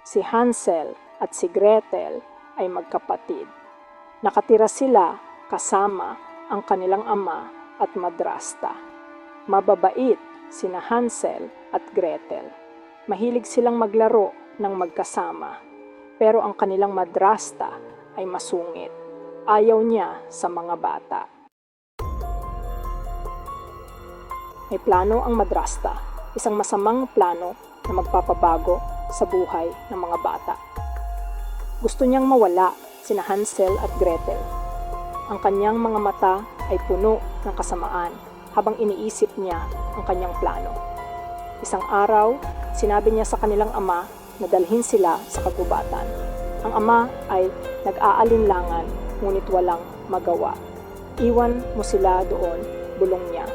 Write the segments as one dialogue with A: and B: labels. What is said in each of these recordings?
A: Si Hansel at si Gretel ay magkapatid. Nakatira sila kasama ang kanilang ama at madrasta. Mababait sina Hansel at Gretel. Mahilig silang maglaro ng magkasama. Pero ang kanilang madrasta ay masungit. Ayaw niya sa mga bata. May plano ang madrasta, isang masamang plano na magpapabago sa buhay ng mga bata. Gusto niyang mawala sina Hansel at Gretel. Ang kanyang mga mata ay puno ng kasamaan habang iniisip niya ang kanyang plano. Isang araw, sinabi niya sa kanilang ama na dalhin sila sa kagubatan. Ang ama ay nag-aalinlangan ngunit walang magawa. Iwan mo sila doon, bulong niya.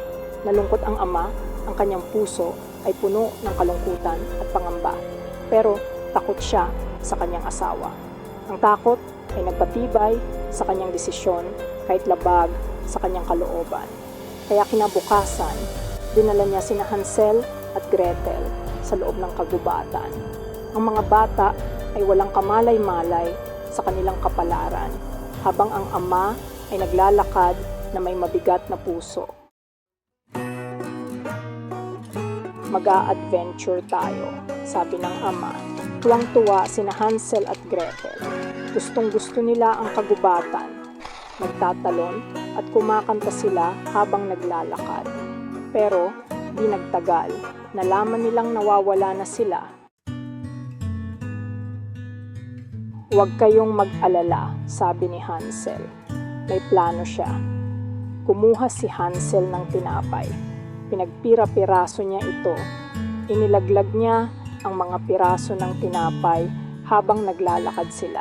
A: Nalungkot ang ama, ang kanyang puso ay puno ng kalungkutan at pangamba. Pero takot siya sa kanyang asawa. Ang takot ay nagpatibay sa kanyang desisyon kahit labag sa kanyang kalooban. Kaya kinabukasan, dinala niya sina Hansel at Gretel sa loob ng kagubatan. Ang mga bata ay walang kamalay-malay sa kanilang kapalaran, habang ang ama ay naglalakad na may mabigat na puso. Mag-a-adventure tayo, sabi ng ama. Tuwang-tuwa sina Hansel at Gretel. Gustong-gusto nila ang kagubatan. Nagtatalon at kumakanta sila habang naglalakad. Pero di nagtagal, nalaman nilang nawawala na sila. Huwag kayong mag-alala, sabi ni Hansel. May plano siya. Kumuha si Hansel ng tinapay. Pinagpira-piraso niya ito. Inilaglag niya ang mga piraso ng tinapay habang naglalakad sila.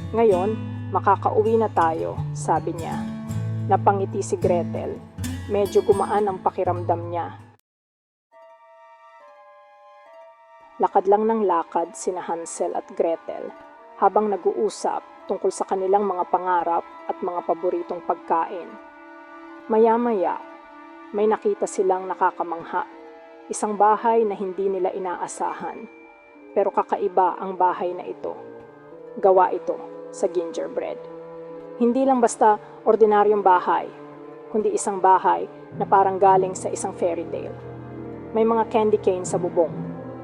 A: Ngayon, makakauwi na tayo, sabi niya. Napangiti si Gretel. Medyo gumaan ang pakiramdam niya. Lakad lang ng lakad sina Hansel at Gretel habang nag-uusap tungkol sa kanilang mga pangarap at mga paboritong pagkain. Maya-maya, may nakita silang nakakamangha. Isang bahay na hindi nila inaasahan. Pero kakaiba ang bahay na ito. Gawa ito sa gingerbread. Hindi lang basta ordinaryong bahay, kundi isang bahay na parang galing sa isang fairy tale. May mga candy cane sa bubong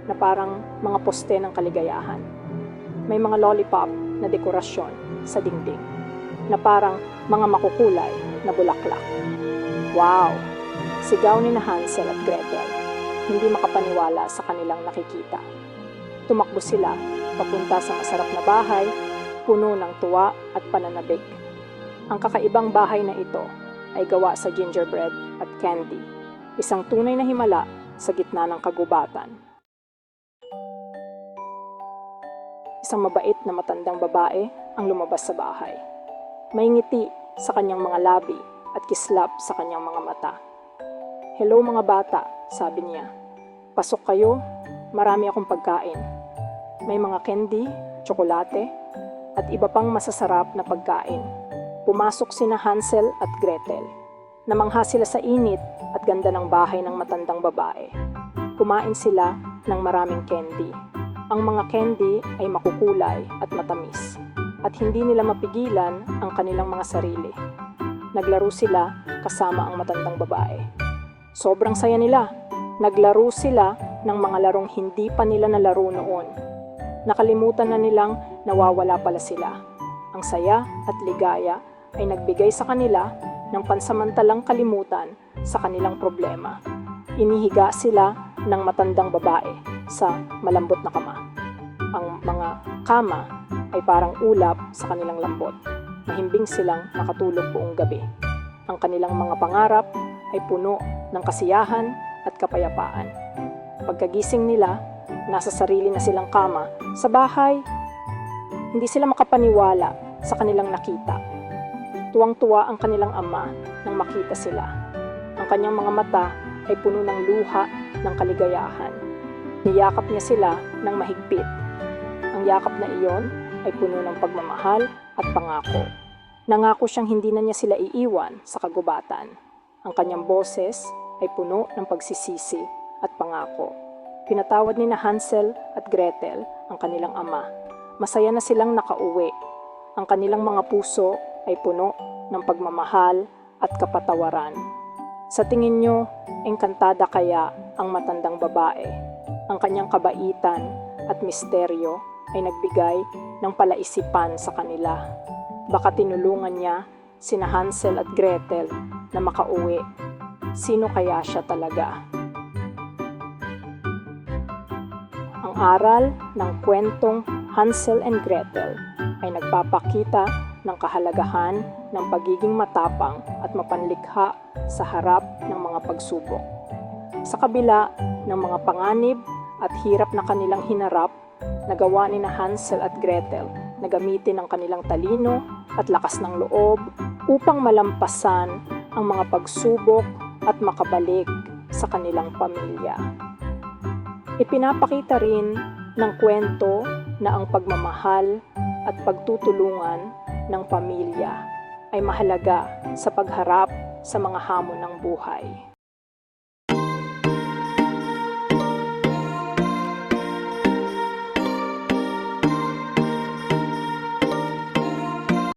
A: na parang mga poste ng kaligayahan. May mga lollipop na dekorasyon sa dingding na parang mga makukulay na bulaklak. Wow! Sigaw ni Hansel at Gretel. Hindi makapaniwala sa kanilang nakikita. Tumakbo sila papunta sa masarap na bahay, puno ng tuwa at pananabik. Ang kakaibang bahay na ito ay gawa sa gingerbread at candy, isang tunay na himala sa gitna ng kagubatan. Isang mabait na matandang babae ang lumabas sa bahay. May ngiti sa kanyang mga labi at kislap sa kanyang mga mata. Hello mga bata, sabi niya. Pasok kayo, marami akong pagkain. May mga candy, tsokolate, at iba pang masasarap na pagkain. Pumasok sina Hansel at Gretel. Namangha sila sa init at ganda ng bahay ng matandang babae. Kumain sila ng maraming candy. Ang mga candy ay makukulay at matamis. At hindi nila mapigilan ang kanilang mga sarili. Naglaro sila kasama ang matandang babae. Sobrang saya nila. Naglaro sila ng mga larong hindi pa nila nalaro noon. Nakalimutan na nilang nawawala pala sila. Ang saya at ligaya ay nagbigay sa kanila ng pansamantalang kalimutan sa kanilang problema. Inihiga sila ng matandang babae sa malambot na kama. Ang mga kama ay parang ulap sa kanilang lambot. Mahimbing silang nakatulog buong gabi. Ang kanilang mga pangarap ay puno ng kasiyahan at kapayapaan. Pagkagising nila, nasa sarili na silang kama sa bahay. Hindi sila makapaniwala sa kanilang nakita. Tuwang-tuwa ang kanilang ama nang makita sila. Ang kanyang mga mata ay puno ng luha ng kaligayahan. Niyakap niya sila ng mahigpit. Ang yakap na iyon ay puno ng pagmamahal at pangako. Nangako siyang hindi na niya sila iiwan sa kagubatan. Ang kanyang boses ay puno ng pagsisisi at pangako. Pinatawad ni na Hansel at Gretel ang kanilang ama. Masaya na silang nakauwi. Ang kanilang mga puso ay puno ng pagmamahal at kapatawaran. Sa tingin nyo, engkantada kaya ang matandang babae? Ang kanyang kabaitan at misteryo ay nagbigay ng palaisipan sa kanila. Baka tinulungan niya sina Hansel at Gretel na makauwi. Sino kaya siya talaga? Ang aral ng kwentong Hansel and Gretel ay nagpapakita ng kahalagahan ng pagiging matapang at mapanlikha sa harap ng mga pagsubok. Sa kabila ng mga panganib at hirap na kanilang hinarap, nagawa ni na Hansel at Gretel na gamitin ang kanilang talino at lakas ng loob upang malampasan ang mga pagsubok at makabalik sa kanilang pamilya. Ipinapakita rin ng kwento na ang pagmamahal at pagtutulungan ng pamilya ay mahalaga sa pagharap sa mga hamon ng buhay.